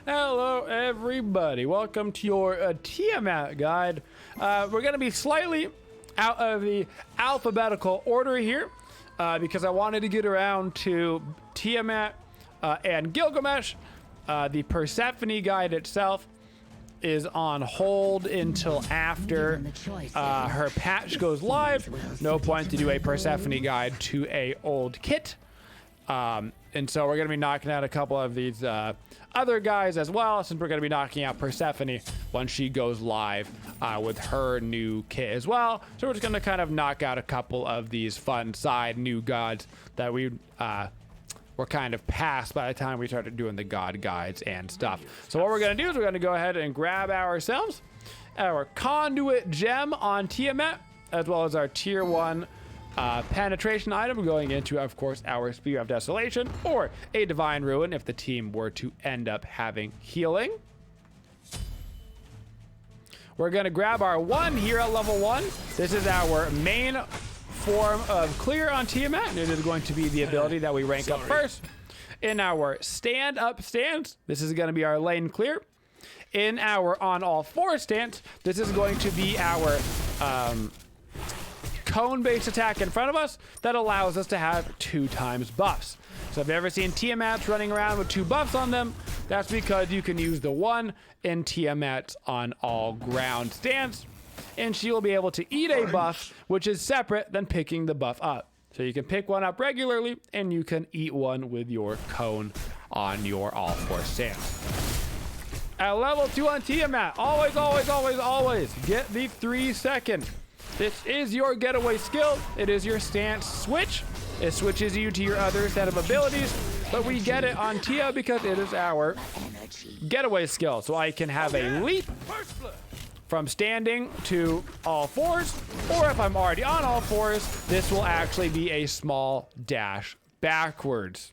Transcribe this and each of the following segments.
Hello everybody, welcome to your Tiamat guide. We're going to be slightly out of the alphabetical order here because I wanted to get around to Tiamat and Gilgamesh. The Persephone guide itself is on hold until after her patch goes live. No point to do a Persephone guide to a old kit. And so we're going to be knocking out a couple of these other guys as well, since we're going to be knocking out Persephone once she goes live with her new kit as well. So we're just going to kind of knock out a couple of these fun side new gods that we were kind of past by the time we started doing the god guides and stuff. So what we're going to do is we're going to go ahead and grab ourselves our conduit gem on Tiamat, as well as our tier 1 penetration item, going into, of course, our Spear of Desolation or a Divine Ruin if the team were to end up having healing. We're going to grab our 1 here at level 1. This is our main form of clear on Tiamat, and it is going to be the ability that we rank up first. In our stand up stance, this is going to be our lane clear. In our on all 4 stance, this is going to be our cone-based attack in front of us that allows us to have 2 times buffs. So if you've ever seen Tiamats running around with 2 buffs on them, that's because you can use the 1 in Tiamat's on all ground stance, and she will be able to eat a buff, which is separate than picking the buff up. So you can pick one up regularly, and you can eat one with your cone on your all 4 stance. At level 2 on Tiamat, always get the 3-second. This is your getaway skill. It is your stance switch. It switches you to your other set of abilities, but we get it on Tia because it is our getaway skill. So I can have a leap from standing to all 4s, or if I'm already on all 4s, this will actually be a small dash backwards.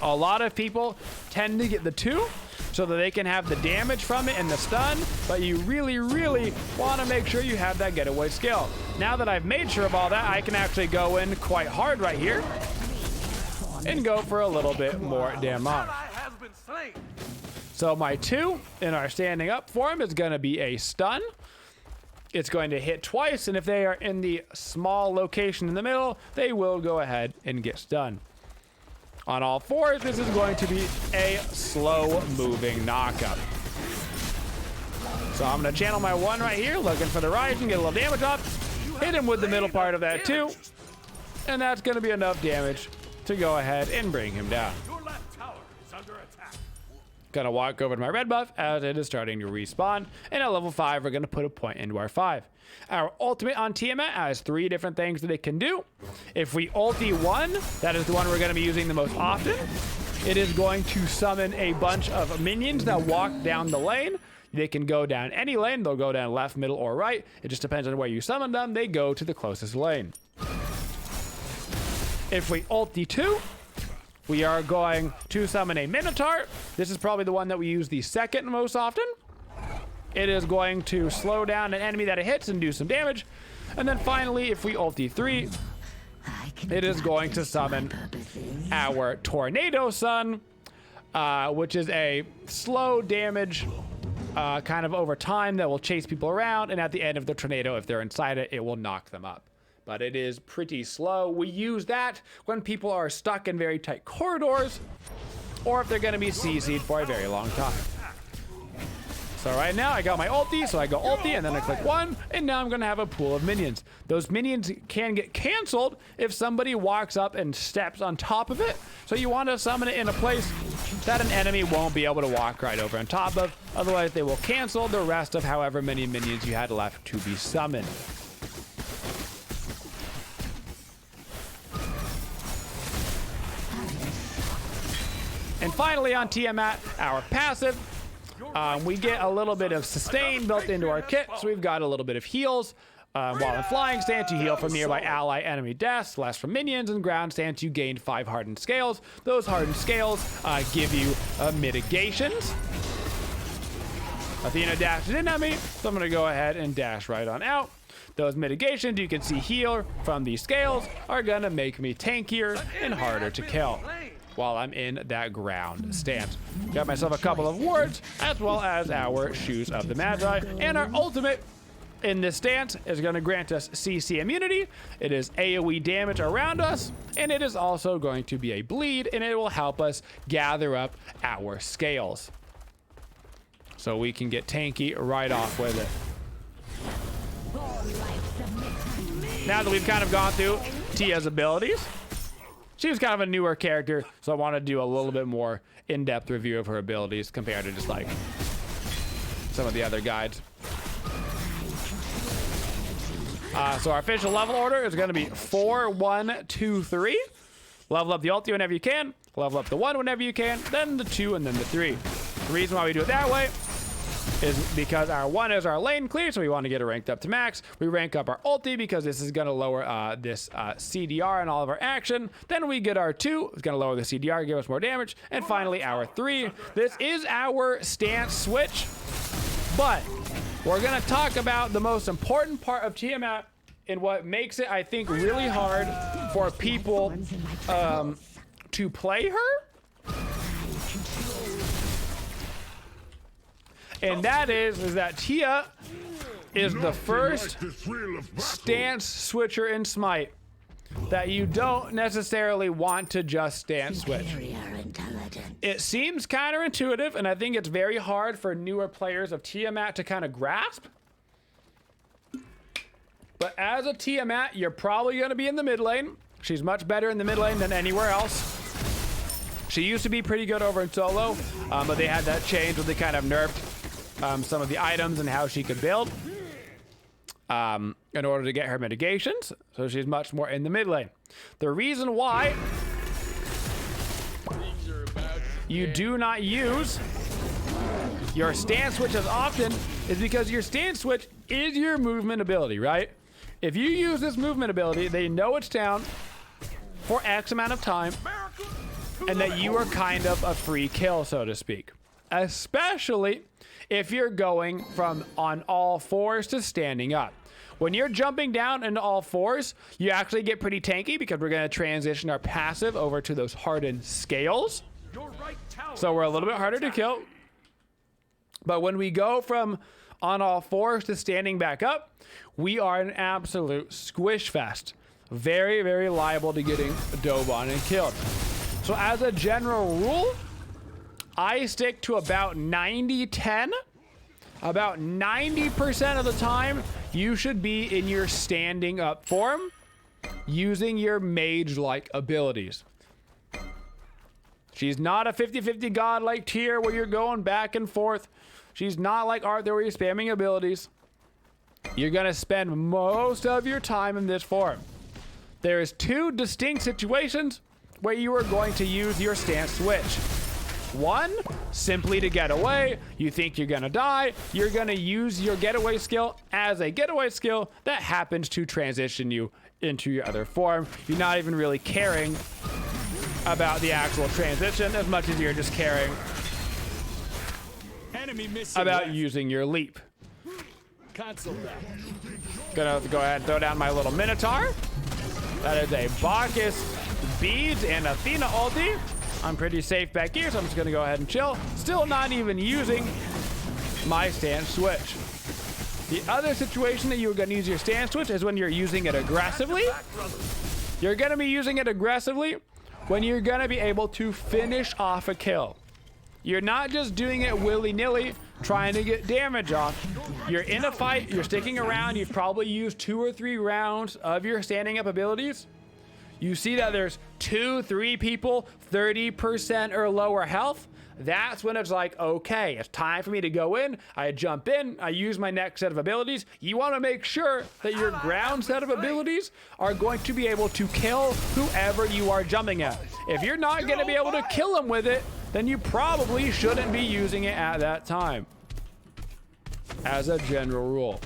A lot of people tend to get the 2 so that they can have the damage from it and the stun, but you really want to make sure you have that getaway skill. Now that I've made sure of all that, I can actually go in quite hard right here and go for a little bit more damage. So my 2 in our standing up form is going to be a stun. It's going to hit twice, and if they are in the small location in the middle, they will go ahead and get stunned. On all 4s, this is going to be a slow-moving knockup. So I'm going to channel my 1 right here, looking for the rise and get a little damage off. Hit him with the middle part of that 2, and that's going to be enough damage to go ahead and bring him down. Your left tower is under attack. Gonna walk over to my red buff as it is starting to respawn, and at level 5 we're gonna put a point into our 5. Our ultimate on Tiamat has 3 different things that it can do. If we ulti 1, that is the one we're gonna be using the most often. It is going to summon a bunch of minions that walk down the lane. They can go down any lane. They'll go down left, middle, or right. It just depends on where you summon them. They go to the closest lane. If we ulti 2, we are going to summon a Minotaur. This is probably the one that we use the second most often. It is going to slow down an enemy that it hits and do some damage. And then finally, if we ulti 3, it is going to summon our Tornado Sun, which is a slow damage kind of over time that will chase people around. And at the end of the tornado, if they're inside it, it will knock them up. But it is pretty slow. We use that when people are stuck in very tight corridors, or if they're going to be CC'd for a very long time. So right now I got my ulti, so I go ulti and then I click 1, and now I'm going to have a pool of minions. Those minions can get canceled if somebody walks up and steps on top of it. So you want to summon it in a place that an enemy won't be able to walk right over on top of. Otherwise they will cancel the rest of however many minions you had left to be summoned. And finally on Tiamat, our passive, we get a little bit of sustain built into our kit, so we've got a little bit of heals. While in flying stance, you heal from nearby ally enemy deaths, less from minions, and ground stance, you gain 5 hardened scales. Those hardened scales give you mitigations. Athena dashed in at me, so I'm going to go ahead and dash right on out. Those mitigations you can see here from these scales are gonna make me tankier and harder to kill while I'm in that ground stance. Got myself a couple of wards, as well as our Shoes of the Magi, and our ultimate in this stance is going to grant us CC immunity. It is AoE damage around us, and it is also going to be a bleed, and it will help us gather up our scales, so we can get tanky right off with it. Now that we've kind of gone through Tia's abilities, she was kind of a newer character, so I want to do a little bit more in-depth review of her abilities compared to just like some of the other guides. So our official level order is going to be 4, 1, 2, 3. Level up the ulti whenever you can. Level up the 1 whenever you can. Then the 2 and then the 3. The reason why we do it that way is because our 1 is our lane clear, so we want to get it ranked up to max. We rank up our ulti because this is going to lower this CDR and all of our action. Then we get our 2, it's going to lower the CDR, give us more damage. And finally our 3. This is our stance switch, but we're going to talk about the most important part of Tiamat and what makes it, I think, really hard for people to play her. And that is that Tia is the first stance switcher in Smite that you don't necessarily want to just stance switch. It seems counterintuitive, and I think it's very hard for newer players of Tiamat to kind of grasp. But as a Tiamat, you're probably going to be in the mid lane. She's much better in the mid lane than anywhere else. She used to be pretty good over in solo, but they had that change where they kind of nerfed some of the items and how she could build in order to get her mitigations. So she's much more in the mid lane. The reason why you do not use your stance switch as often is because your stance switch is your movement ability, right? If you use this movement ability, they know it's down for X amount of time and that you are kind of a free kill, so to speak. Especially if you're going from on all fours to standing up. When you're jumping down into all fours, you actually get pretty tanky because we're going to transition our passive over to those hardened scales. So we're a little bit harder to kill. But when we go from on all fours to standing back up, we are an absolute squish fest. Very, very liable to getting dove on and killed. So as a general rule, I stick to about 90-10. About 90% of the time, you should be in your standing up form using your mage-like abilities. She's not a 50-50 god-like tier where you're going back and forth. She's not like Arthur where you're spamming abilities. You're going to spend most of your time in this form. There is 2 distinct situations where you are going to use your stance switch. 1, simply to get away. You think you're gonna die. You're gonna use your getaway skill as a getaway skill that happens to transition you into your other form. You're not even really caring about the actual transition as much as you're just caring about using your leap. Gonna go ahead and throw down my little Minotaur. That is a Bacchus beads and Athena ulti. I'm pretty safe back here, so I'm just gonna go ahead and chill. Still not even using my stance switch. The other situation that you're gonna use your stance switch is when you're using it aggressively. You're gonna be using it aggressively when you're gonna be able to finish off a kill. You're not just doing it willy-nilly, trying to get damage off. You're in a fight, you're sticking around, you've probably used 2 or 3 rounds of your standing up abilities. You see that there's 2, 3 people, 30% or lower health. That's when it's like, okay, it's time for me to go in. I jump in, I use my next set of abilities. You want to make sure that your ground set of abilities are going to be able to kill whoever you are jumping at. If you're not going to be able to kill them with it, then you probably shouldn't be using it at that time, as a general rule.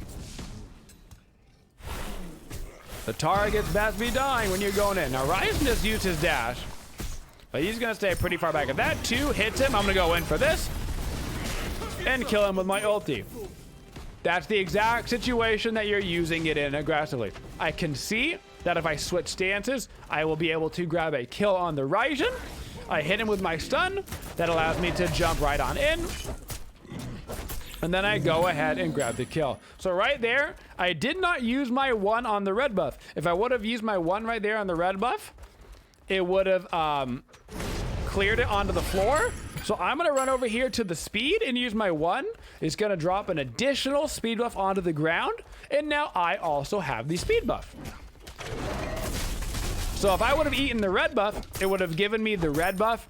The target's best be dying when you're going in. Now, Ryzen just used his dash, but he's going to stay pretty far back. If that 2 hits him, I'm going to go in for this and kill him with my ulti. That's the exact situation that you're using it in aggressively. I can see that if I switch stances, I will be able to grab a kill on the Ryzen. I hit him with my stun. That allows me to jump right on in. And then I go ahead and grab the kill. So right there, I did not use my 1 on the red buff. If I would have used my 1 right there on the red buff, it would have cleared it onto the floor. So I'm going to run over here to the speed and use my 1. It's going to drop an additional speed buff onto the ground. And now I also have the speed buff. So if I would have eaten the red buff, it would have given me the red buff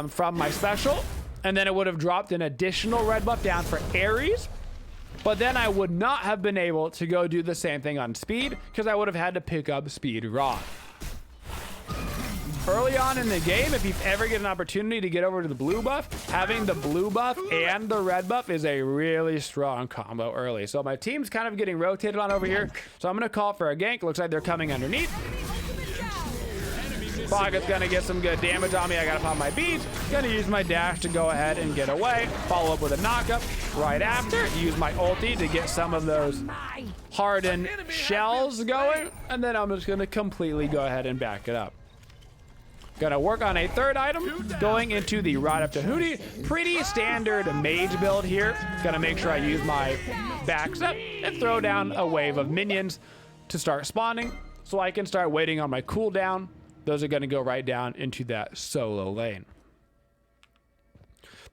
from my special. And then it would have dropped an additional red buff down for Ares. But then I would not have been able to go do the same thing on speed because I would have had to pick up speed raw. Early on in the game, if you ever get an opportunity to get over to the blue buff, having the blue buff and the red buff is a really strong combo early. So my team's kind of getting rotated on over here. So I'm going to call for a gank. Looks like they're coming underneath. Pocket's going to get some good damage on me. I got to pop my beads. Going to use my dash to go ahead and get away. Follow up with a knockup right after. Use my ulti to get some of those hardened shells going. And then I'm just going to completely go ahead and back it up. Gonna work on a third item, going into the Rod Up to Hootie. Pretty standard mage build here. Gonna make sure I use my back step and throw down a wave of minions to start spawning so I can start waiting on my cooldown. Those are gonna go right down into that solo lane.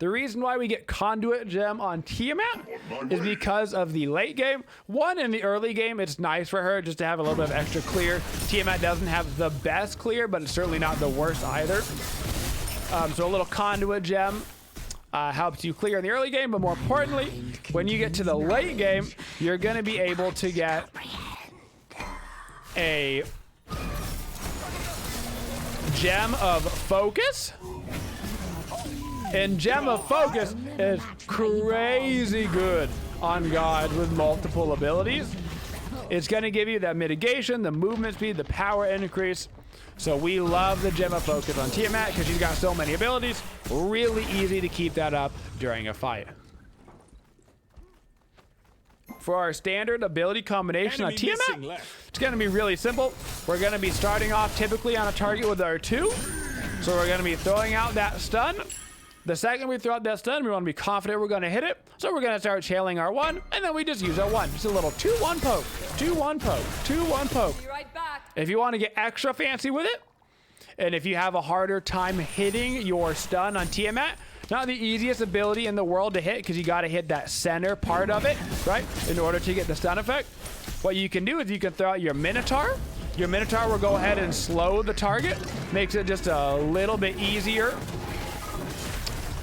The reason why we get Conduit Gem on Tiamat is because of the late game. One, in the early game, it's nice for her just to have a little bit of extra clear. Tiamat doesn't have the best clear, but it's certainly not the worst either. So a little Conduit Gem helps you clear in the early game, but more importantly, when you get to the late game, you're going to be able to get a Gem of Focus. And Gem of Focus is crazy good on gods with multiple abilities. It's going to give you that mitigation, the movement speed, the power increase. So we love the Gem of Focus on Tiamat because she's got so many abilities. Really easy to keep that up during a fight. For our standard ability combination on Tiamat, it's going to be really simple. We're going to be starting off typically on a target with our 2. So we're going to be throwing out that stun. The second we throw out that stun, we want to be confident we're going to hit it. So we're going to start trailing our 1, and then we just use our 1. Just a little 2-1 poke, 2-1 poke, 2-1 poke. Be right back. If you want to get extra fancy with it, and if you have a harder time hitting your stun on Tiamat, not the easiest ability in the world to hit because you got to hit that center part of it, right, in order to get the stun effect. What you can do is you can throw out your Minotaur. Your Minotaur will go ahead and slow the target, makes it just a little bit easier.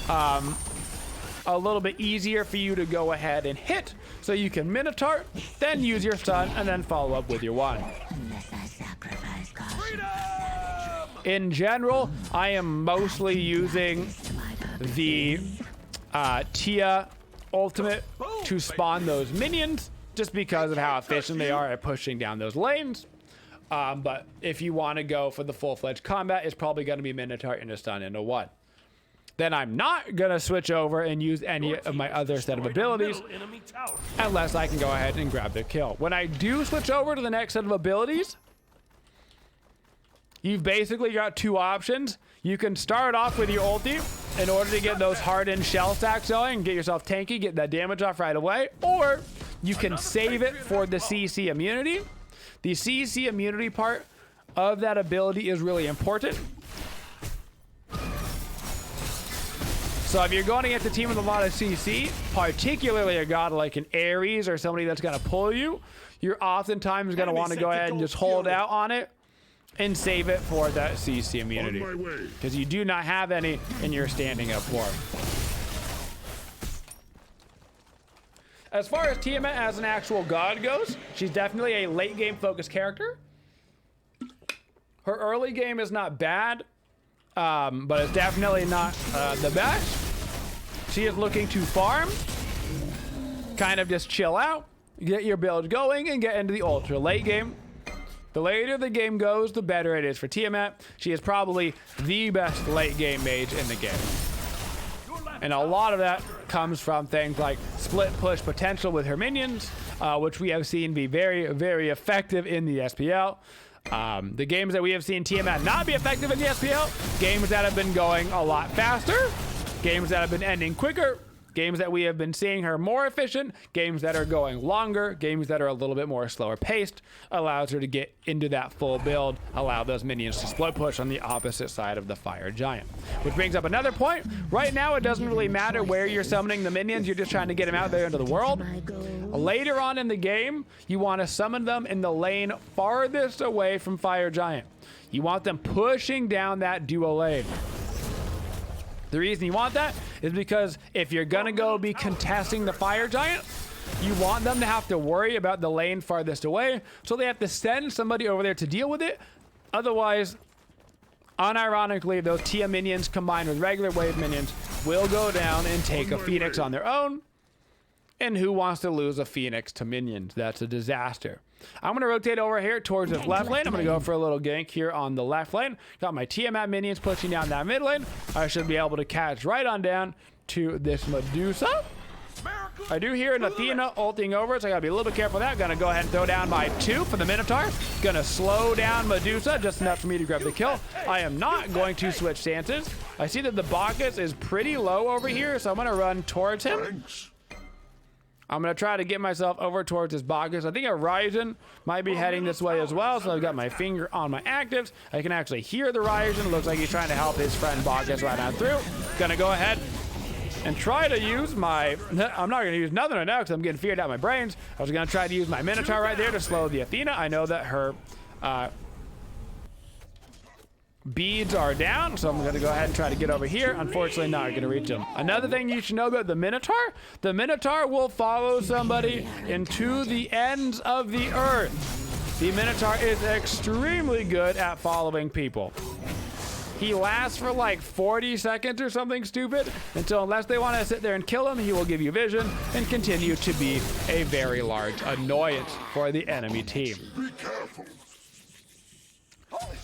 A little bit easier for you to go ahead and hit, so you can Minotaur, then use your stun, and then follow up with your 1. In general, I am mostly using the Tia ultimate to spawn those minions, just because of how efficient they are at pushing down those lanes. But if you want to go for the full-fledged combat, it's probably going to be Minotaur and a stun into 1. Then I'm not going to switch over and use any of my other set of abilities unless I can go ahead and grab the kill. When I do switch over to the next set of abilities, you've basically got 2 options. You can start off with your ulti in order to get those hardened shell stacks going and get yourself tanky, get that damage off right away, or you can save it for the CC immunity. The CC immunity part of that ability is really important. So if you're going against a team with a lot of CC, particularly a god like an Ares or somebody that's going to pull you, you're oftentimes going to want to go ahead and just hold out on it and save it for that CC immunity, because you do not have any in your standing up form. As far as Tiamat as an actual god goes, she's definitely a late game focused character. Her early game is not bad, but it's definitely not the best. She is looking to farm, kind of just chill out, get your build going, and get into the ultra late game. The later the game goes, the better it is for Tiamat. She is probably the best late game mage in the game. And a lot of that comes from things like split push potential with her minions, which we have seen be very, very effective in the SPL. The games that we have seen Tiamat not be effective in the SPL, games that have been going a lot faster, games that have been ending quicker, games that we have been seeing her more efficient, games that are going longer, games that are a little bit more slower paced, allows her to get into that full build, allow those minions to split push on the opposite side of the fire giant. Which brings up another point. Right now, it doesn't really matter where you're summoning the minions, you're just trying to get them out there into the world. Later on in the game, you want to summon them in the lane farthest away from fire giant. You want them pushing down that duo lane. The reason you want that is because if you're gonna go be contesting the fire giant, you want them to have to worry about the lane farthest away, so they have to send somebody over there to deal with it. Otherwise, unironically, those Tia minions combined with regular wave minions will go down and take a Phoenix on their own. And who wants to lose a Phoenix to minions? That's a disaster. I'm going to rotate over here towards this left lane. I'm going to go for a little gank here on the left lane. Got my Tiamat minions pushing down that mid lane. I should be able to catch right on down to this Medusa. I do hear an Athena ulting over, so I got to be a little bit careful with that. Going to go ahead and throw down my 2 for the Minotaur. Going to slow down Medusa just enough for me to grab the kill. I am not going to switch stances. I see that the Bacchus is pretty low over here, so I'm going to run towards him. I'm going to try to get myself over towards this Bacchus. I think a Ryzen might be heading this way as well, so I've got my finger on my actives. I can actually hear the Ryzen. Looks like he's trying to help his friend Bacchus right on through. Going to go ahead and try to use my... I'm not going to use nothing right now because I'm getting feared out my brains. I was going to try to use my Minotaur right there to slow the Athena. I know that her... beads are down, so I'm going to go ahead and try to get over here. Unfortunately, not going to reach him. Another thing you should know about the Minotaur will follow somebody into the ends of the earth. The Minotaur is extremely good at following people. He lasts for like 40 seconds or something stupid, until unless they want to sit there and kill him, he will give you vision and continue to be a very large annoyance for the enemy team. Be careful.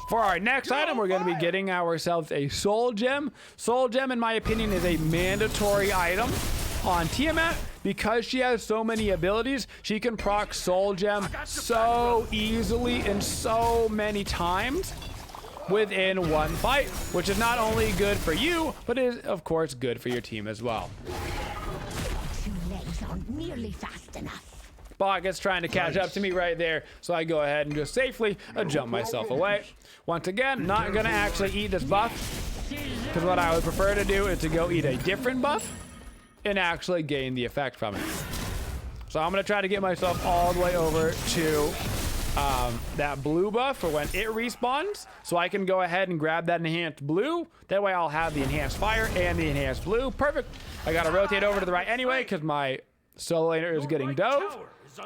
For our next item, we're going to be getting ourselves a Soul Gem. Soul Gem, in my opinion, is a mandatory item on Tiamat. Because she has so many abilities, she can proc Soul Gem so easily and so many times within one fight, which is not only good for you, but is, of course, good for your team as well. 2 legs aren't nearly fast enough. Bacchus trying to catch up to me right there, so I go ahead and just safely jump myself away. Once again, not going to actually eat this buff, because what I would prefer to do is to go eat a different buff and actually gain the effect from it. So I'm going to try to get myself all the way over to that blue buff for when it respawns, so I can go ahead and grab that enhanced blue. That way I'll have the enhanced fire and the enhanced blue. Perfect. I got to rotate over to the right anyway, because my solo laner is getting dove.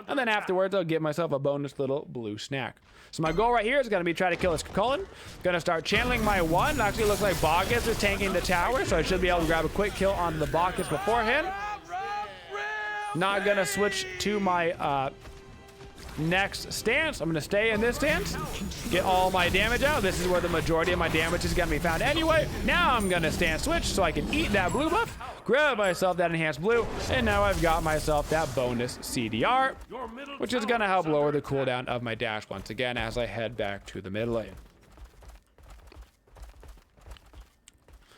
And then afterwards, I'll give myself a bonus little blue snack. So my goal right here is going to be try to kill this Colin. Going to start channeling my 1. It actually looks like Bacchus is tanking the tower, so I should be able to grab a quick kill onto the Bacchus beforehand. Not going to switch to my next stance. I'm going to stay in this stance, get all my damage out. This is where the majority of my damage is going to be found anyway. Now I'm going to stance switch so I can eat that blue buff, grab myself that enhanced blue, and now I've got myself that bonus CDR, which is going to help lower the cooldown of my dash once again as I head back to the mid lane.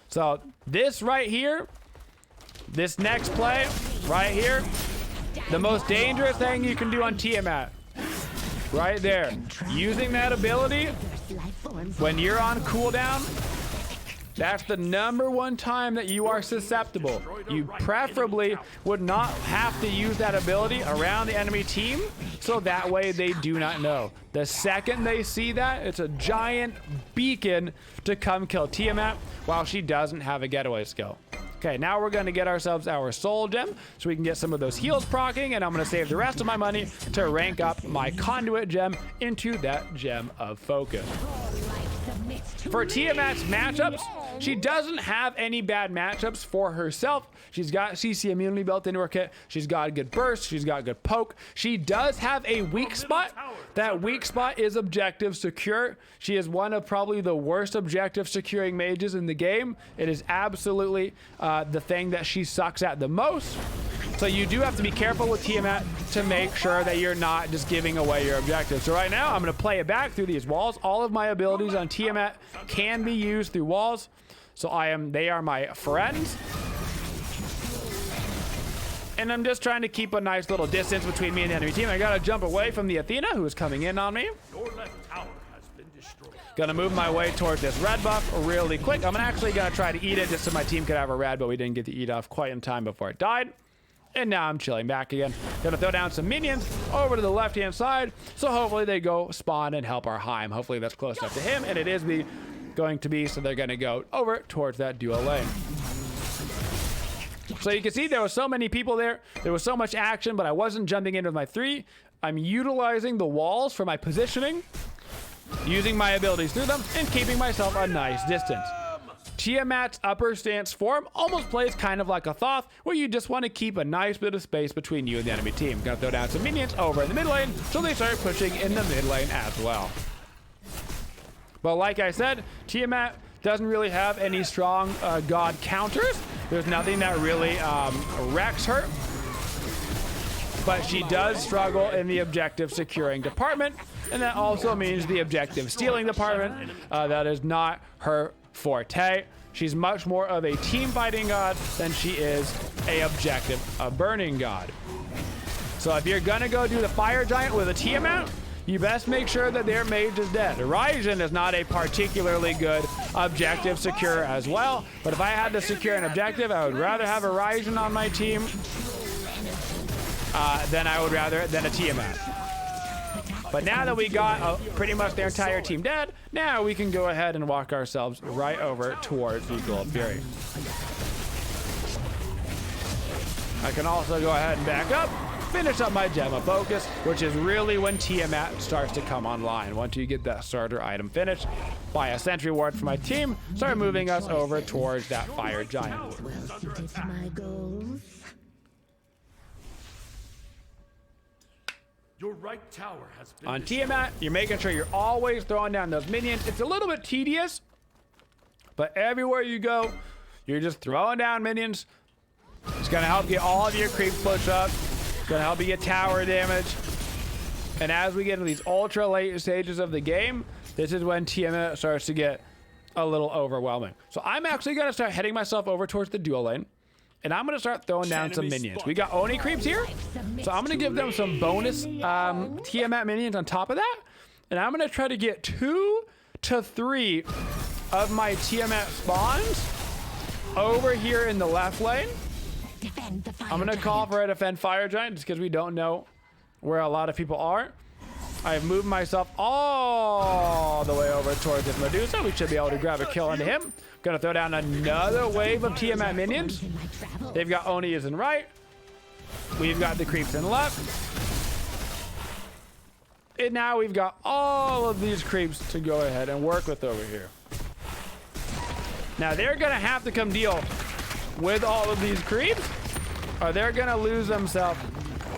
So this right here, this next play right here, the most dangerous thing you can do on Tiamat, right there, using that ability when you're on cooldown. That's the #1 time that you are susceptible. You preferably would not have to use that ability around the enemy team, so that way they do not know. The second they see that, it's a giant beacon to come kill Tiamat while she doesn't have a getaway skill. Okay, now we're going to get ourselves our Soul Gem so we can get some of those heals proccing, and I'm going to save the rest of my money to rank up my Conduit Gem into that Gem of Focus. For Tiamat's matchups, she doesn't have any bad matchups for herself. She's got CC immunity built into her kit. She's got a good burst. She's got good poke. She does have a weak spot. That weak spot is objective secure. She is one of probably the worst objective securing mages in the game. It is absolutely the thing that she sucks at the most. So you do have to be careful with Tiamat to make sure that you're not just giving away your objectives. So right now, I'm going to play it back through these walls. All of my abilities on Tiamat can be used through walls. So they are my friends. And I'm just trying to keep a nice little distance between me and the enemy team. I got to jump away from the Athena, who is coming in on me. Your left tower has been destroyed. Gonna move my way towards this red buff really quick. I'm actually gonna try to eat it just so my team could have a red, but we didn't get to eat off quite in time before it died. And now I'm chilling back again. Gonna throw down some minions over to the left-hand side. So hopefully they go spawn and help our Heim. Hopefully that's close enough to him. And it is going to be, so they're gonna go over towards that dual lane. So you can see there were so many people there. There was so much action, but I wasn't jumping in with my 3. I'm utilizing the walls for my positioning, using my abilities through them, and keeping myself a nice distance. Tiamat's upper stance form almost plays kind of like a Thoth, where you just want to keep a nice bit of space between you and the enemy team. Gonna throw down some minions over in the mid lane, so they start pushing in the mid lane as well. But like I said, Tiamat doesn't really have any strong god counters. There's nothing that really wrecks her. But she does struggle in the objective securing department, and that also means the objective stealing department. That is not her forte. She's much more of a team fighting god than she is a burning god. So if you're gonna go do the fire giant with a Tiamat, you best make sure that their mage is dead. Ryzen is not a particularly good objective secure as well, but if I had to secure an objective, I would rather have a Ryzen on my team than a Tiamat. But now that we got pretty much their entire team dead, now we can go ahead and walk ourselves right over towards the Gold Fury. I can also go ahead and back up, finish up my Gem of Focus, which is really when Tiamat starts to come online. Once you get that starter item finished, buy a sentry ward for my team, start moving us over towards that fire giant. My goals. Your right tower has been On destroyed. Tiamat, you're making sure you're always throwing down those minions. It's a little bit tedious, but everywhere you go, you're just throwing down minions. It's gonna help get all of your creeps push up. It's gonna help you get tower damage. And as we get into these ultra late stages of the game, this is when Tiamat starts to get a little overwhelming. So I'm actually gonna start heading myself over towards the dual lane. And I'm going to start throwing down some minions. We got Oni creeps here. So I'm going to give them some bonus Tiamat minions on top of that. And I'm going to try to get 2 to 3 of my Tiamat spawns over here in the left lane. I'm going to call for a defend fire giant just because we don't know where a lot of people are. I've moved myself all the way over towards this Medusa. We should be able to grab a kill into him. Gonna throw down another wave of Tiamat minions. They've got Oni is in right. We've got the creeps in left. And now we've got all of these creeps to go ahead and work with over here. Now they're gonna have to come deal with all of these creeps, or they're gonna lose themselves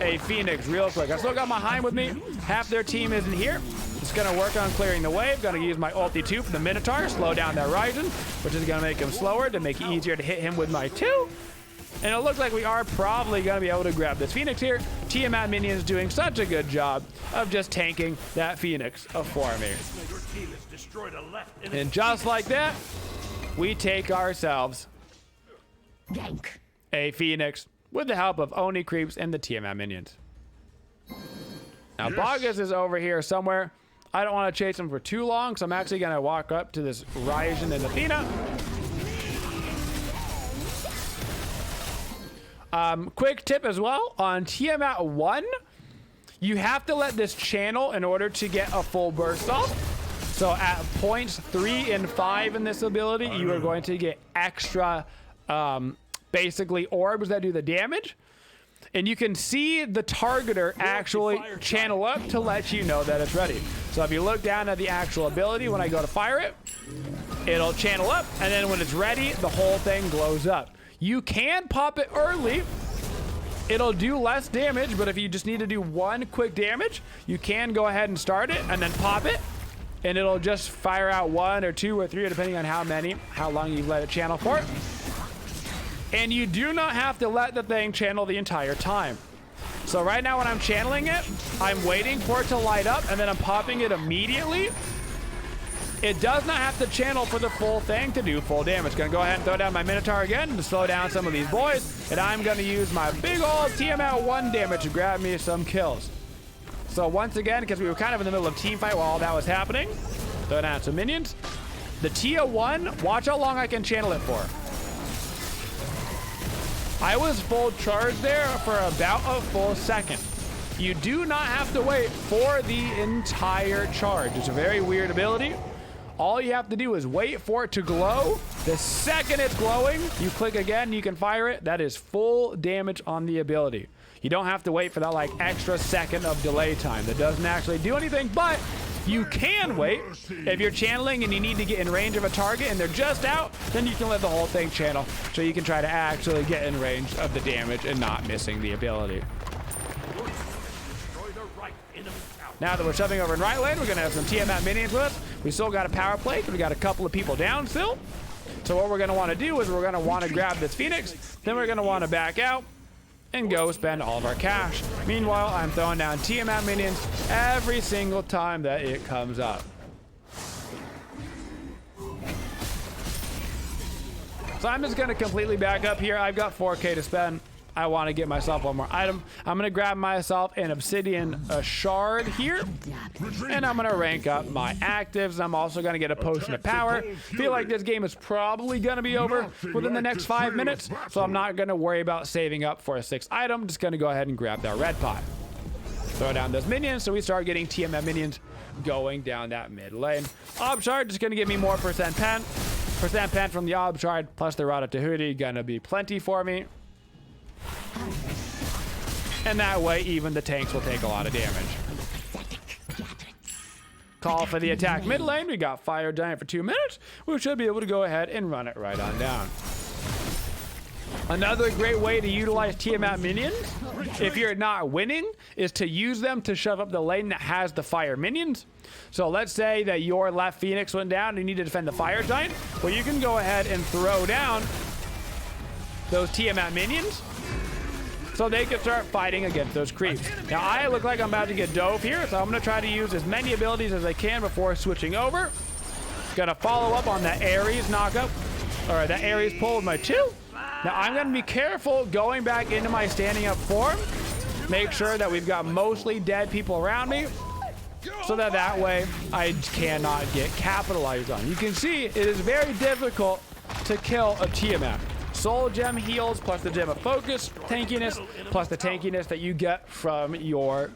a Phoenix real quick. I still got my Heim with me. Half their team isn't here. Just gonna work on clearing the wave. Gonna use my ulti 2 for the Minotaur, slow down that Ryzen, which is gonna make him slower to make it easier to hit him with my 2. And it looks like we are probably gonna be able to grab this Phoenix here. Tiamat minions doing such a good job of just tanking that Phoenix for me. Your team has destroyed a left And just like that, we take ourselves Gank. a Phoenix with the help of Oni creeps and the Tiamat minions. Now Bogus is over here somewhere. I don't want to chase him for too long, so I'm actually going to walk up to this Ryzen and Athena. Quick tip as well, on Tiamat 1, you have to let this channel in order to get a full burst off. So at points 3 and 5 in this ability, you are going to get extra, basically orbs that do the damage. and you can see the targeter actually channel up to let you know that it's ready. So if you look down at the actual ability, when I go to fire it, it'll channel up, and then when it's ready, the whole thing glows up. You can pop it early. It'll do less damage, but if you just need to do one quick damage, you can go ahead and start it and then pop it, and it'll just fire out 1 or 2 or 3, depending on how long you've let it channel for. And you do not have to let the thing channel the entire time. So right now when I'm channeling it, I'm waiting for it to light up, and then I'm popping it immediately. It does not have to channel for the full thing to do full damage. Gonna go ahead and throw down my Minotaur again to slow down some of these boys, and I'm gonna use my big old Tiamat 1 damage to grab me some kills. So once again, because we were kind of in the middle of team fight while all that was happening, throw down some minions. The Tia 1, watch how long I can channel it for. I was full charge there for about a full second. You do not have to wait for the entire charge. It's a very weird ability. All you have to do is wait for it to glow. The second it's glowing, you click again, you can fire it. That is full damage on the ability. You don't have to wait for that like extra second of delay time. That doesn't actually do anything, but you can wait. If you're channeling and you need to get in range of a target and they're just out, then you can let the whole thing channel so you can try to actually get in range of the damage and not missing the ability. Now that we're shoving over in right lane, we're gonna have some Tiamat minions with us. We still got a power play, we got a couple of people down still. So what we're gonna wanna do is we're gonna wanna grab this Phoenix, then we're gonna wanna back out and go spend all of our cash. Meanwhile, I'm throwing down Tiamat minions every single time that it comes up. So I'm just gonna completely back up here. I've got 4K to spend. I want to get myself one more item. I'm going to grab myself an obsidian shard here, and I'm going to rank up my actives. I'm also going to get a potion of power. Feel like this game is probably going to be over within the next 5 minutes, so I'm not going to worry about saving up for a 6th item. Just going to go ahead and grab that red pot. Throw down those minions, so we start getting Tiamat minions going down that mid lane. Ob shard just going to give me more percent pen. Percent pen from the Ob shard plus the Rada Tahuti going to be plenty for me. And that way, even the tanks will take a lot of damage. Call for the attack mid lane. We got Fire Giant for 2 minutes. We should be able to go ahead and run it right on down. Another great way to utilize Tiamat minions, if you're not winning, is to use them to shove up the lane that has the fire minions. So let's say that your left Phoenix went down and you need to defend the Fire Giant. Well, you can go ahead and throw down those Tiamat minions so they can start fighting against those creeps. Now, I look like I'm about to get dove here, so I'm going to try to use as many abilities as I can before switching over. Gonna follow up on that Ares knockup, or that Ares pull with my 2. Now, I'm going to be careful going back into my standing up form. Make sure that we've got mostly dead people around me, so that way I cannot get capitalized on. You can see it is very difficult to kill a Tiamat. Soul gem heals plus the gem of focus, tankiness, plus the tankiness that you get from your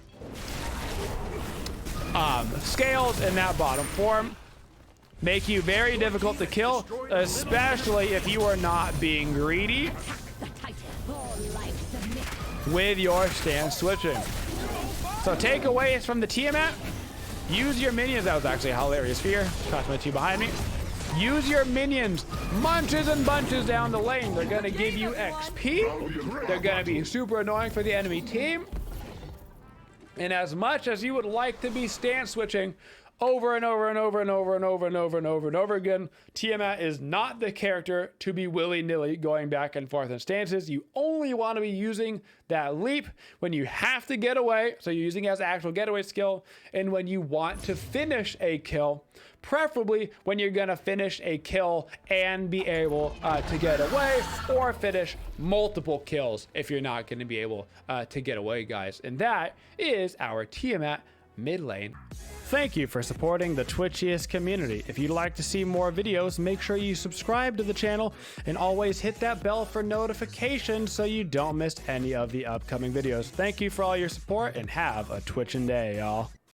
scales in that bottom form make you very difficult to kill, especially if you are not being greedy with your stance switching. So takeaways from the Tiamat: use your minions. That was actually a hilarious fear. Cost my 2 behind me. Use your minions, munches and bunches down the lane. They're gonna give you XP. They're gonna be super annoying for the enemy team. And as much as you would like to be stance switching over and over and over and over and over and over and over and over again, Tiamat is not the character to be willy-nilly going back and forth in stances. You only want to be using that leap when you have to get away, so you're using it as an actual getaway skill, and when you want to finish a kill, preferably when you're going to finish a kill and be able to get away, or finish multiple kills if you're not going to be able to get away, guys. And that is our Tiamat mid lane. Thank you for supporting the Twitchiest community. If you'd like to see more videos, make sure you subscribe to the channel and always hit that bell for notifications so you don't miss any of the upcoming videos. Thank you for all your support and have a Twitchin' day, y'all.